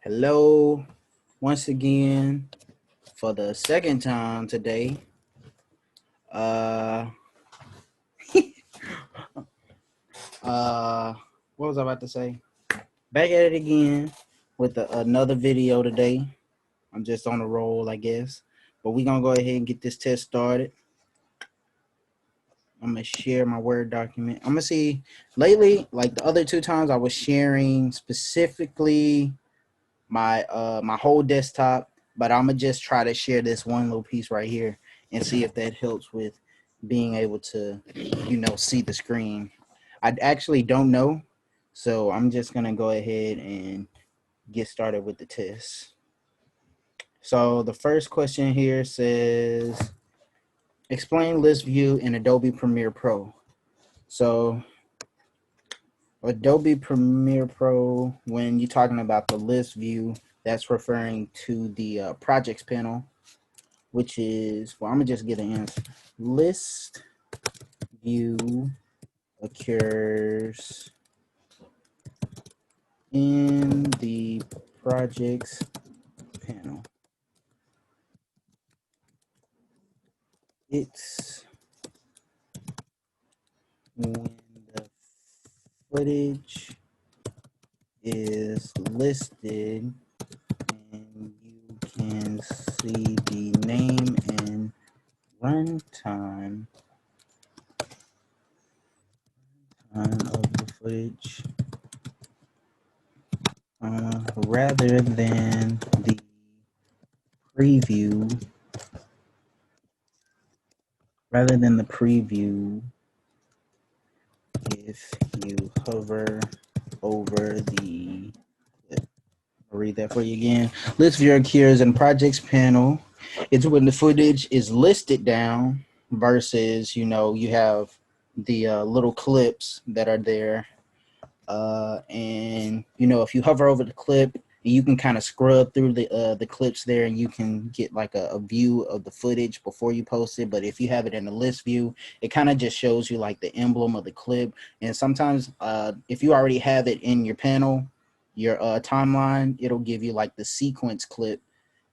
Hello, once again for the second time today. Uh, what was I about to say? Back at it again with another video today. I'm just on a roll, I guess. But we're gonna go ahead and get this test started. I'm gonna share my Word document. I'm gonna see lately, like the other two times, I was sharing specifically my whole desktop, but I'm gonna just try to share this one little piece right here and see if that helps with being able to, see the screen. I actually don't know, so I'm just gonna go ahead and get started with the test. So the first question here says, explain list view in Adobe Premiere Pro. So Adobe Premiere Pro, when you're talking about the list view, that's referring to the projects panel, which is, well, I'm gonna just get an answer. List view occurs in the projects panel. It's when the footage is listed and you can see the name and runtime of the footage rather than the preview if you hover over the, I'll read that for you again. List view occurs in projects panel. It's when the footage is listed down versus, you have the little clips that are there. And, if you hover over the clip, you can kind of scrub through the clips there and you can get like a view of the footage before you post it. But if you have it in the list view, it kind of just shows you like the emblem of the clip. And sometimes if you already have it in your panel, your timeline, it'll give you like the sequence clip.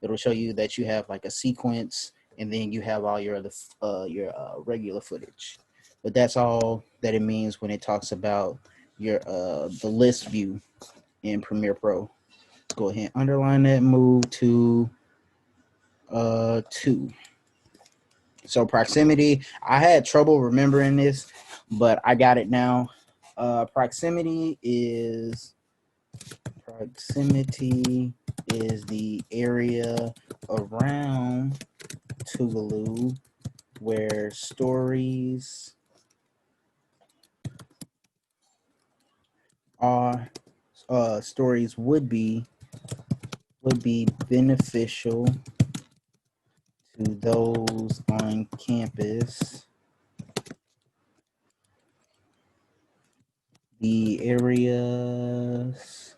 It'll show you that you have like a sequence and then you have all your other regular footage. But that's all that it means when it talks about your the list view in Premiere Pro. Go ahead and underline that, move to 2. So proximity, I had trouble remembering this, but I got it now. Proximity is the area around Tougaloo where stories would be beneficial to those on campus. The areas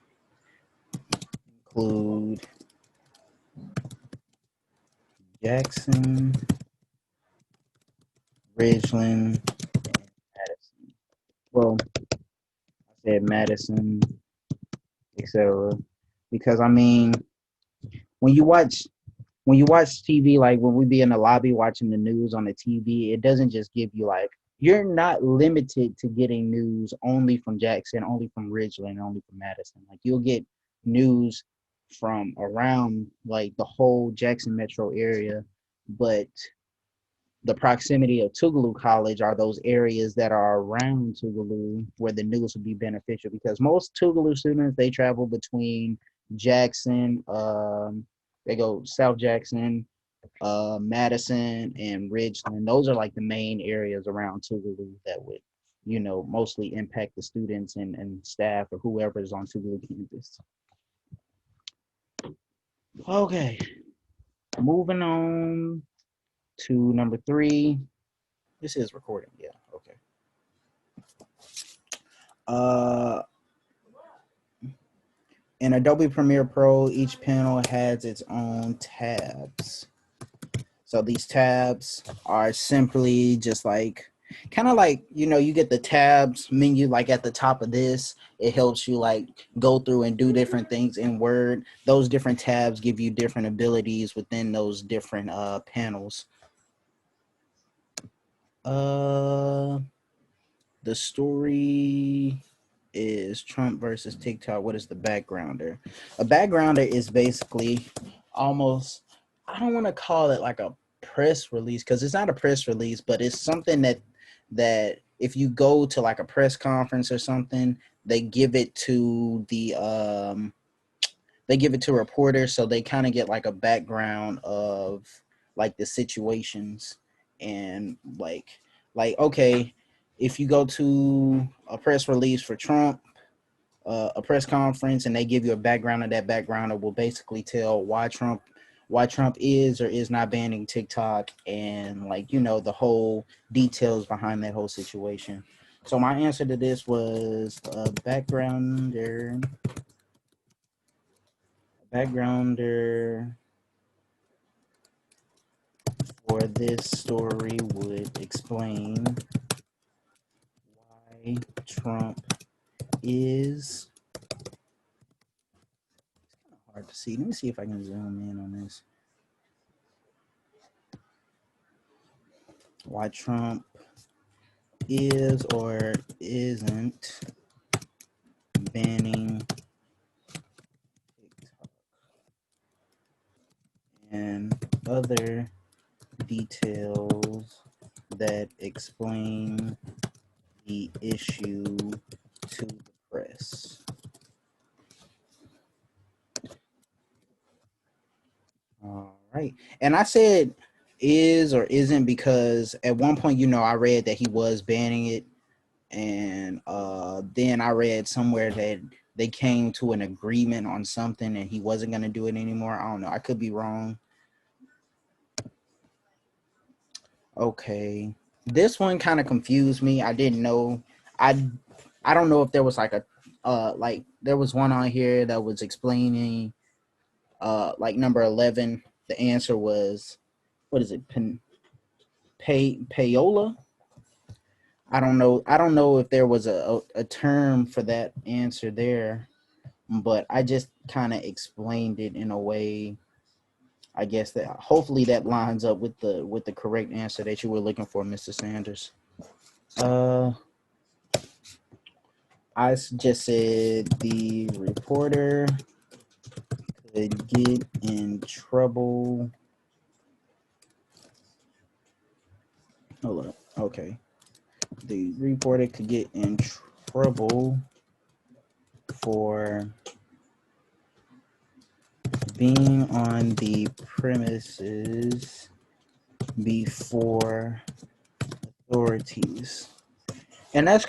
include Jackson, Ridgeland, and Madison. Well, I said Madison, etc. Because I mean, when you watch TV, like when we be in the lobby watching the news on the TV, it doesn't just give you like, you're not limited to getting news only from Jackson, only from Ridgeland, only from Madison. Like you'll get news from around like the whole Jackson metro area, but the proximity of Tougaloo College are those areas that are around Tougaloo where the news would be beneficial, because most Tougaloo students, they travel between Jackson, they go South Jackson, Madison, and Ridgeland. Those are like the main areas around Tougaloo that would, mostly impact the students and staff or whoever is on Tougaloo campus. Okay, moving on to number 3. This is recording, yeah, okay. In Adobe Premiere Pro, each panel has its own tabs. So these tabs are simply just like kind of like, you know, you get the tabs menu like at the top of this. It helps you like go through and do different things in Word. Those different tabs give you different abilities within those different panels. Uh, the story is Trump versus TikTok. What is the backgrounder? A backgrounder is basically almost, I don't want to call it like a press release because it's not a press release, but it's something that if you go to like a press conference or something, they give it to they give it to reporters, so they kind of get like a background of like the situations and like okay, if you go to a press release for Trump, a press conference, and they give you a background, of that background it will basically tell why Trump is or is not banning TikTok, and like, you know, the whole details behind that whole situation. So my answer to this was a backgrounder for this story would explain why Trump is, hard to see. Let me see if I can zoom in on this. Why Trump is or isn't banning TikTok and other details that explain the issue to the press. All right. And I said is or isn't because at one point, you know, I read that he was banning it. And then I read somewhere that they came to an agreement on something and he wasn't going to do it anymore. I don't know. I could be wrong. Okay. This one kind of confused me. I didn't know. I I don't know if there was like a like there was one on here that was explaining like number 11. The answer was, what is it? Payola. I don't know. I don't know if there was a term for that answer there, but I just kind of explained it in a way, I guess, that hopefully that lines up with the correct answer that you were looking for, Mr. Sanders. Uh, I just said the reporter could get in trouble. Hold up. Okay. The reporter could get in trouble for being on the premises before authorities. And that's,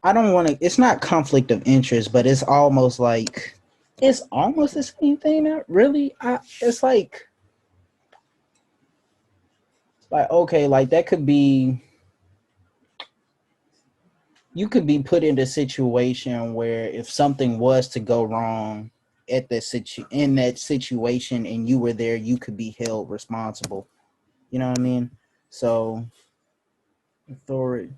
I don't want to, it's not conflict of interest, but it's almost the same thing. Not really. It's like okay, like that could be, you could be put in a situation where if something was to go wrong at in that situation and you were there, you could be held responsible. You know what I mean? So authority,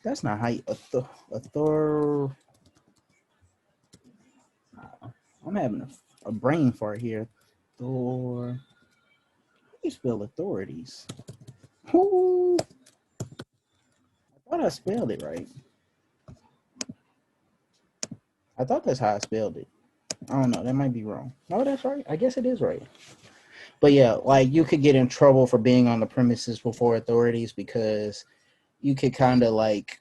that's not how you I'm having a brain fart here. How do you spell authorities? Ooh, I thought I spelled it right. I thought that's how I spelled it. I don't know. That might be wrong. No, that's right. I guess it is right. But yeah, like you could get in trouble for being on the premises before authorities because you could kind of like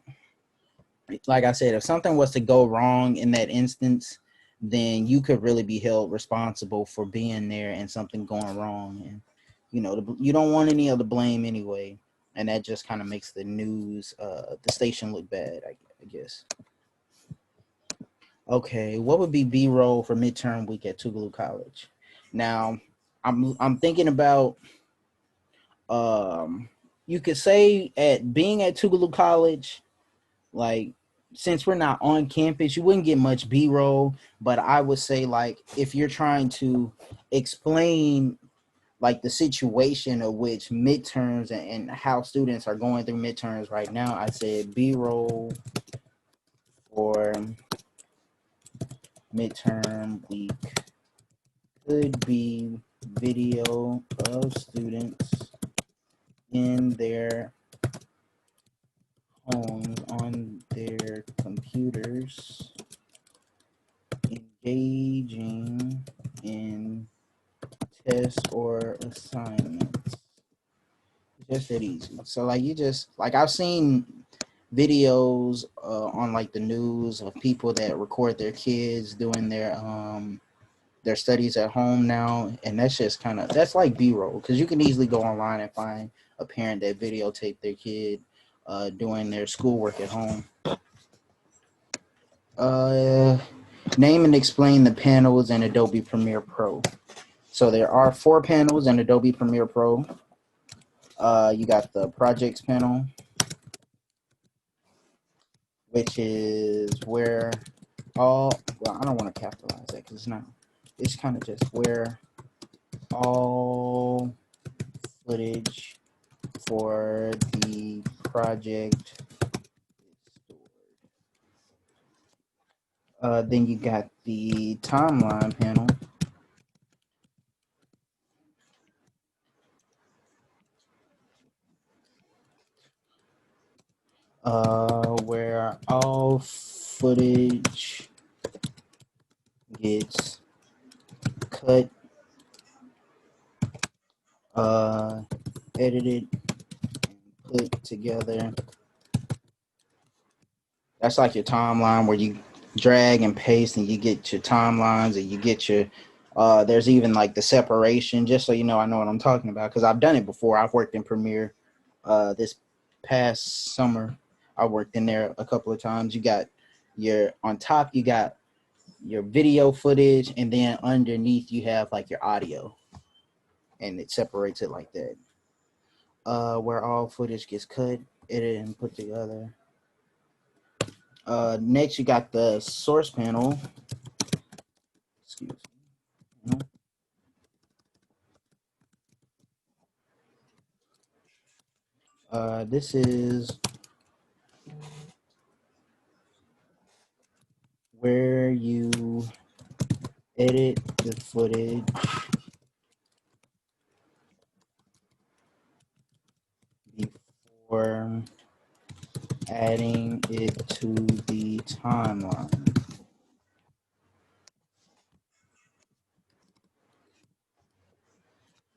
I said, if something was to go wrong in that instance, then you could really be held responsible for being there and something going wrong. And, you know, you don't want any of the blame anyway. And that just kind of makes the news, the station look bad, I guess. Okay, what would be B-roll for midterm week at Tougaloo College? Now, I'm thinking about, you could say at being at Tougaloo College, like since we're not on campus, you wouldn't get much B-roll, but I would say like if you're trying to explain like the situation of which midterms and how students are going through midterms right now, I said B-roll for midterm week could be video of students in their homes on their computers engaging in tests or assignments. Just that easy. So like you just like I've seen videos on like the news of people that record their kids doing their studies at home now, and that's just kind of that's like B-roll because you can easily go online and find a parent that videotape their kid doing their schoolwork at home. Name and explain the panels in Adobe Premiere Pro. So there are 4 panels in Adobe Premiere Pro. You got the projects panel, which is where all, well, I don't want to capitalize that because it's not, it's kind of just where all footage for the project is stored. Then you got the timeline panel, where all footage gets cut, edited, and put together. That's like your timeline where you drag and paste and you get your timelines and you get your there's even like the separation, just so you know I know what I'm talking about because I've done it before. I've worked in Premiere this past summer. I worked in there a couple of times. You got your on top, you got your video footage, and then underneath you have like your audio, and it separates it like that. Where all footage gets cut, edited, and put together. Next, you got the source panel. Excuse me. This is where you edit the footage before adding it to the timeline.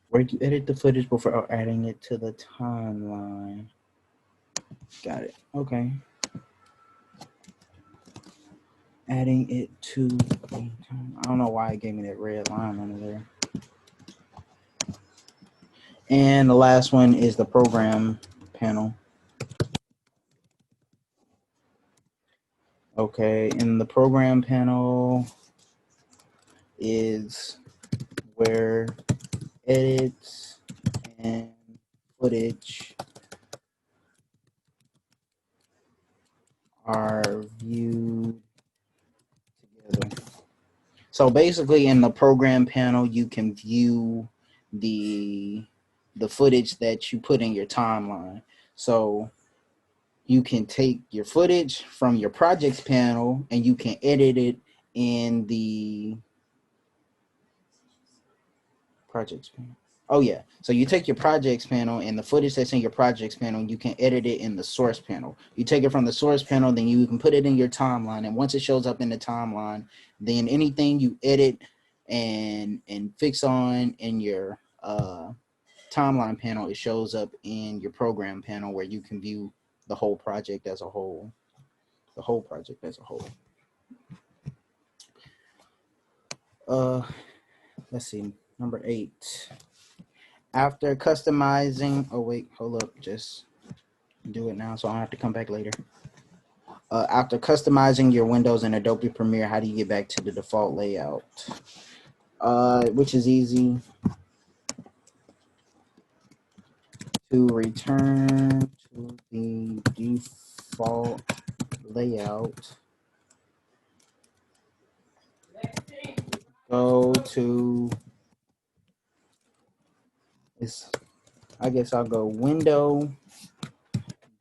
Where you edit the footage before adding it to the timeline. Got it. Okay. Adding it to the timeline. I don't know why it gave me that red line under there. And the last one is the program panel. Okay, in the program panel is where edits and footage are viewed together. So basically in the program panel, you can view the footage that you put in your timeline. So you can take your footage from your projects panel and you can edit it in the projects panel. Oh yeah. So you take your projects panel and the footage that's in your projects panel, you can edit it in the source panel. You take it from the source panel, then you can put it in your timeline. And once it shows up in the timeline, then anything you edit and fix on in your timeline panel, it shows up in your program panel where you can view the whole project as a whole. The whole project as a whole. Let's see. Number 8. After customizing, oh wait, hold up, just do it now so I don't have to come back later. After customizing your windows in Adobe Premiere, how do you get back to the default layout? Which is easy. To return to the default layout, go to I guess I'll go window,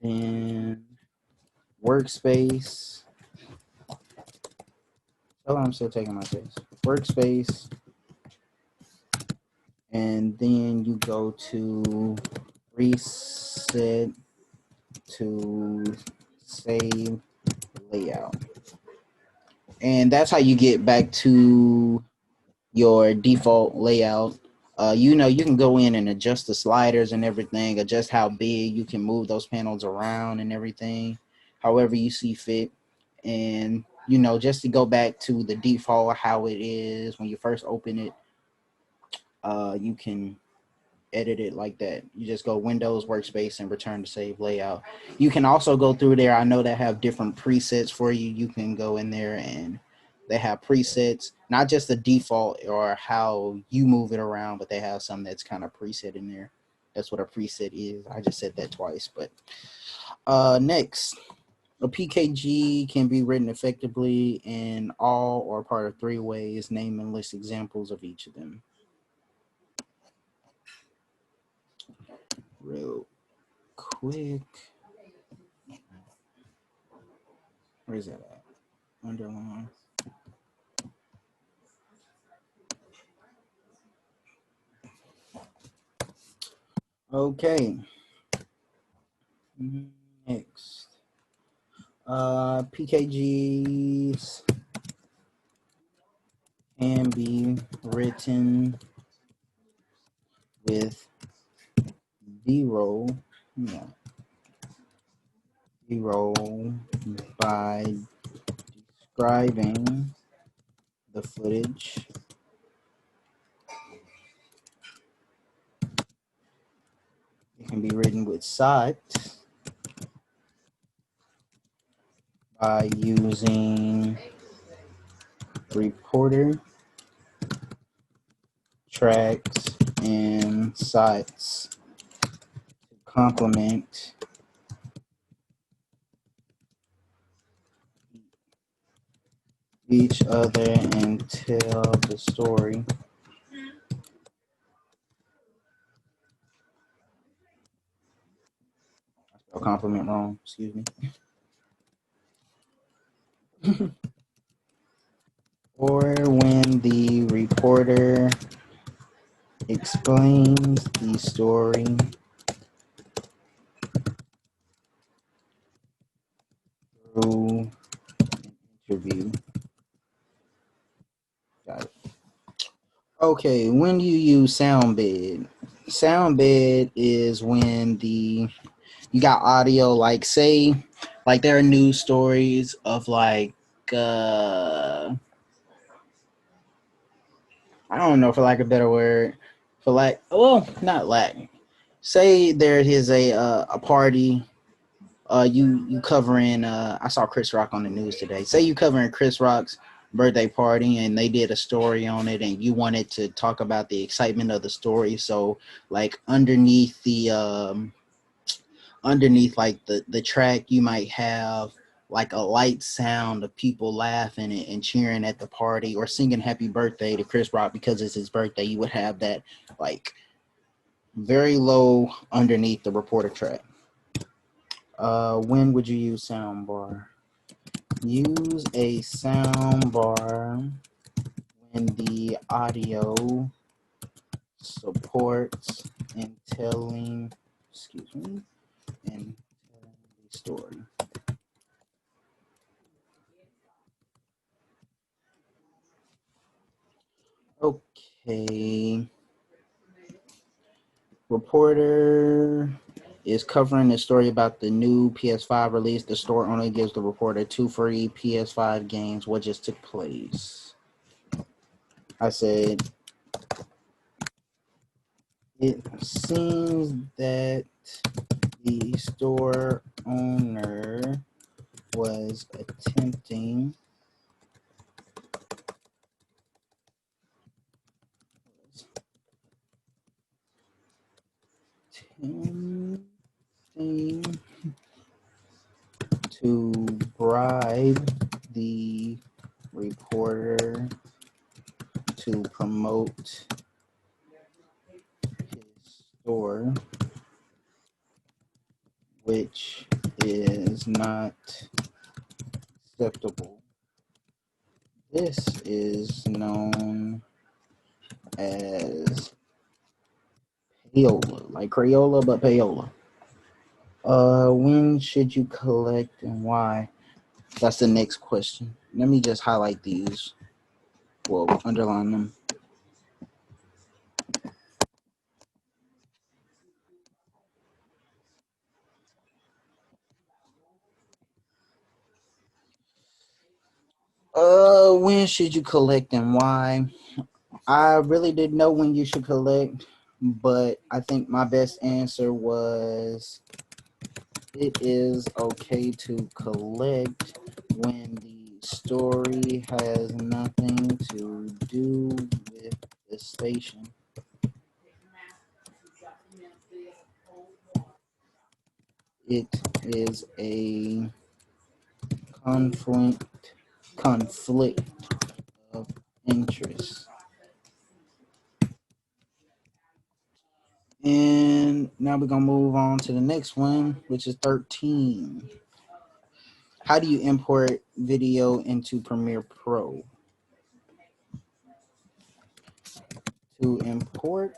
then workspace. Oh, I'm still taking my test. Workspace, and then you go to reset to save layout. And that's how you get back to your default layout. You know, you can go in and adjust the sliders and everything, adjust how big you can move those panels around and everything, however you see fit. And, you know, just to go back to the default, how it is when you first open it, you can edit it like that. You just go Windows, Workspace, and return to save layout. You can also go through there. I know they have different presets for you. You can go in there and they have presets, not just the default or how you move it around, but they have some that's kind of preset in there. That's what a preset is. I just said that twice, but next, a PKG can be written effectively in all or part of 3 ways. Name and list examples of each of them. Real quick. Where is that at? Underline. Okay. Next. PKGs can be written with zero, zero by describing the footage it can be written with SOT by using reporter tracks and SOTs to complement each other and tell the story. I spelled compliment wrong, excuse me. Or when the reporter explains the story through an interview. Got it. Okay, when you use sound bed. Sound bed is when you got audio, like say, like there are news stories of like I don't know, for lack of a better word, for like, well, not lack. Say there is a party. You covering. I saw Chris Rock on the news today. Say you covering Chris Rock's birthday party, and they did a story on it, and you wanted to talk about the excitement of the story. So, like underneath like the track, you might have like a light sound of people laughing and cheering at the party or singing happy birthday to Chris Rock because it's his birthday. You would have that like very low underneath the reporter track. When would you use soundbar? Use a soundbar when the audio supports in telling, in telling the story. Okay. Reporter is covering the story about the new PS5 release. The store only gives the reporter 2 free PS5 games. What just took place? I said, it seems that the store owner was attempting to bribe the reporter to promote his store which is not acceptable. This is known as payola, like Crayola, but payola. When should you collect and why? That's the next question. Let me just highlight these. Well, underline them. When should you collect and why? I really didn't know when you should collect, but I think my best answer was it is okay to collect when the story has nothing to do with the station. It is a conflict of interest. And now we're gonna move on to the next one, which is 13. How do you import video into Premiere Pro? To import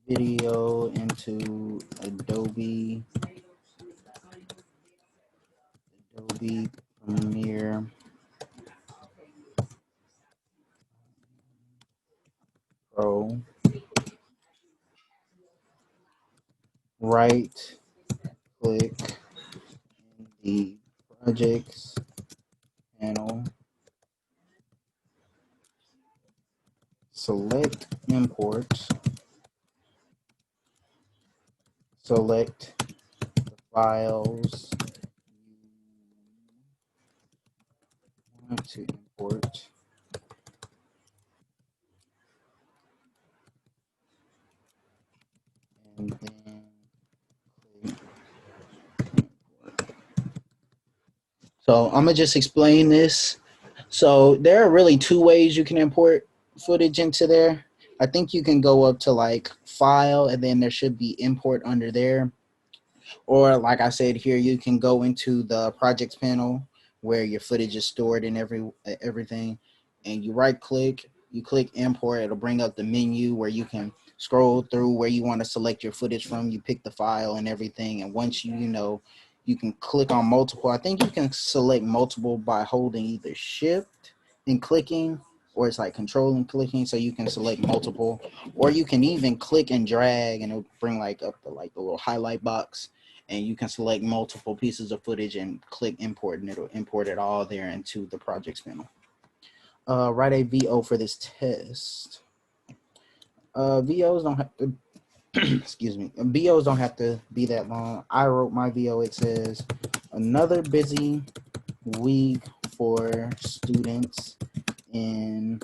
video into Adobe Premiere Pro, right click in the projects panel, select import, select the files you want to import, and then click. So I'm gonna just explain this. So there are really two ways you can import footage into there. I think you can go up to like file and then there should be import under there. Or like I said here, you can go into the projects panel where your footage is stored and everything, and you right click, you click import, it'll bring up the menu where you can scroll through where you want to select your footage from, you pick the file and everything, and once you can click on multiple. I think you can select multiple by holding either shift and clicking, or it's like control and clicking, so you can select multiple, or you can even click and drag and it'll bring like up the little highlight box, and you can select multiple pieces of footage and click import, and it'll import it all there into the projects panel. Write a VO for this test. VOs don't have to excuse me, VOs don't have to be that long. I wrote my VO. It says another busy week for students in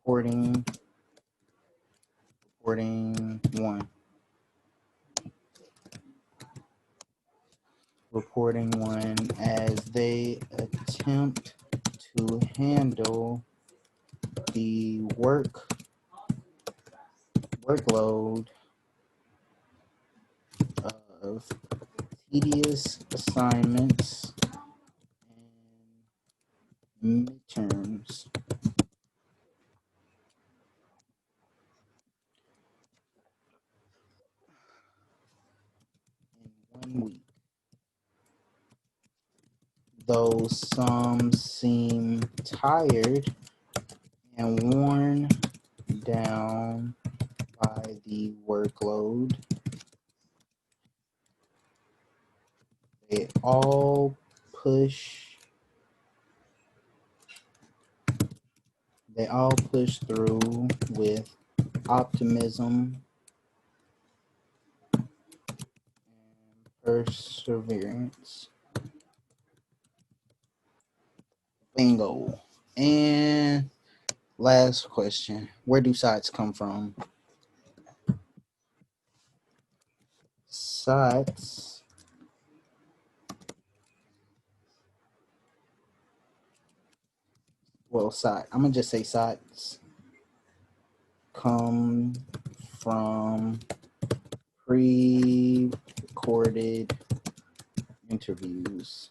reporting one. Reporting one as they attempt to handle the workload of tedious assignments and midterms in 1 week. Though some seem tired and worn down by the workload, they all push through with optimism and perseverance. Bingo. And last question. Where do sites come from? Sites. Well, site. I'm gonna just say sites. come from pre-recorded interviews.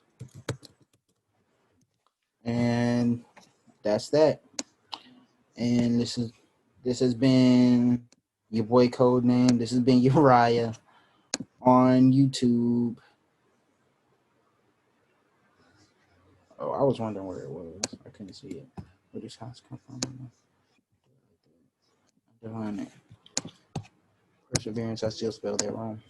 And that's that. And this has been your boy Codename. This has been Uriah on YouTube. Oh, I was wondering where it was. I couldn't see it. Where this house come from? Behind it. Perseverance, I still spelled that wrong.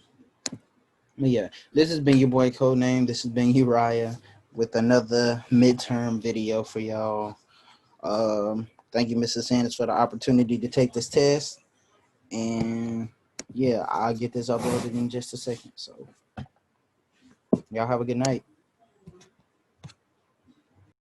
But yeah, this has been your boy Codename. This has been Uriah with another midterm video for y'all. Thank you, Mr. Sanders, for the opportunity to take this test. And yeah, I'll get this uploaded in just a second. So y'all have a good night.